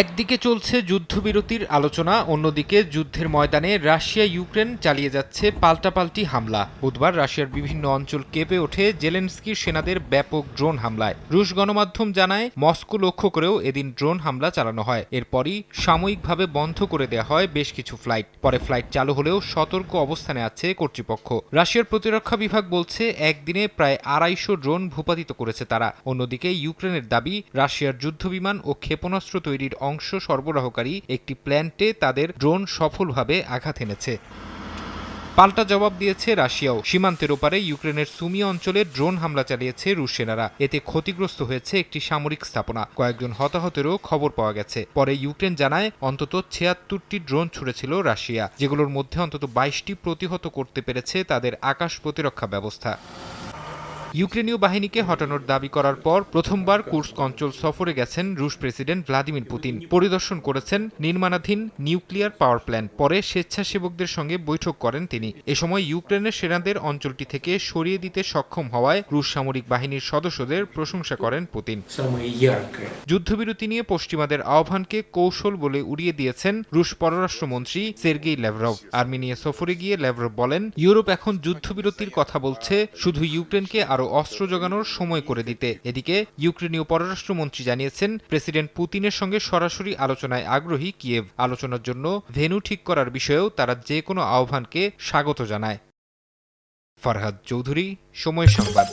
একদিকে চলছে যুদ্ধবিরতির আলোচনা, অন্যদিকে যুদ্ধের ময়দানে রাশিয়া ইউক্রেন চালিয়ে যাচ্ছে পাল্টাপাল্টি হামলা। বুধবার রাশিয়ার বিভিন্ন অঞ্চল কেঁপে ওঠে জেলেনস্কির সেনাদের ব্যাপক ড্রোন হামলায়। রুশ গণমাধ্যম জানায় মস্কো লক্ষ্য করেও এদিন ড্রোন হামলা চালানো হয়। এরপরই সাময়িকভাবে বন্ধ করে দেওয়া হয় বেশ কিছু ফ্লাইট। পরে ফ্লাইট চালু হলেও সতর্ক অবস্থানে আছে কর্তৃপক্ষ। রাশিয়ার প্রতিরক্ষা বিভাগ বলছে একদিনে প্রায় ২৫০ ড্রোন ভূপাতিত করেছে তারা। অন্যদিকে ইউক্রেনের দাবি, রাশিয়ার যুদ্ধবিমান ও ক্ষেপণাস্ত্র তৈরির অংশ সরবরাহকারী একটি প্ল্যান্টে তাদের ড্রোন সফলভাবে আঘাত এনেছে। পাল্টা জবাব দিয়েছে রাশিয়াও। সীমান্তের ওপারে ইউক্রেনের সুমি অঞ্চলে ড্রোন হামলা চালিয়েছে রুশ সেনারা। এতে ক্ষতিগ্রস্ত হয়েছে একটি সামরিক স্থাপনা। কয়েকজন হতাহতেরও খবর পাওয়া গেছে। পরে ইউক্রেন জানায় অন্তত ৭৬টি ড্রোন ছুড়েছিল রাশিয়া, যেগুলোর মধ্যে অন্তত ২২টি প্রতিহত করতে পেরেছে তাদের আকাশ প্রতিরক্ষা ব্যবস্থা। ইউক্রেনীয় বাহিনীকে হটানোর দাবি করার পর প্রথমবার কুর্স্ক অঞ্চল সফরে গেছেন রুশ প্রেসিডেন্ট ভ্লাদিমির পুতিন। পরিদর্শন করেছেন নির্মাণাধীন নিউক্লিয়ার পাওয়ার প্ল্যান্ট। পরে স্বেচ্ছাসেবকদের সঙ্গে বৈঠক করেন তিনি। এ সময় ইউক্রেনের সেনাদের অঞ্চলটি থেকে সরিয়ে দিতে সক্ষম হওয়ায় রুশ সামরিক বাহিনীর সদস্যদের প্রশংসা করেন পুতিন। যুদ্ধবিরতি নিয়ে পশ্চিমাদের আহ্বানকে কৌশল বলে উড়িয়ে দিয়েছেন রুশ পররাষ্ট্রমন্ত্রী সের্গেই ল্যাভরভ। আর্মেনিয়া সফরে গিয়ে ল্যাভরভ বলেন, ইউরোপ এখন যুদ্ধবিরতির কথা বলছে, শুধু ইউক্রেনকে আরও অস্ত্র যোগানোর সময় করে দিতে। এদিকে ইউক্রেনীয় পররাষ্ট্রমন্ত্রী জানিয়েছেন প্রেসিডেন্ট পুতিনের সঙ্গে সরাসরি আলোচনায় আগ্রহী কিয়েভ। আলোচনার জন্য ভেন্যু ঠিক করার বিষয়েও তারা যে কোনো আহ্বানকে স্বাগত জানায়। ফারহাদ চৌধুরী, সময় সংবাদ।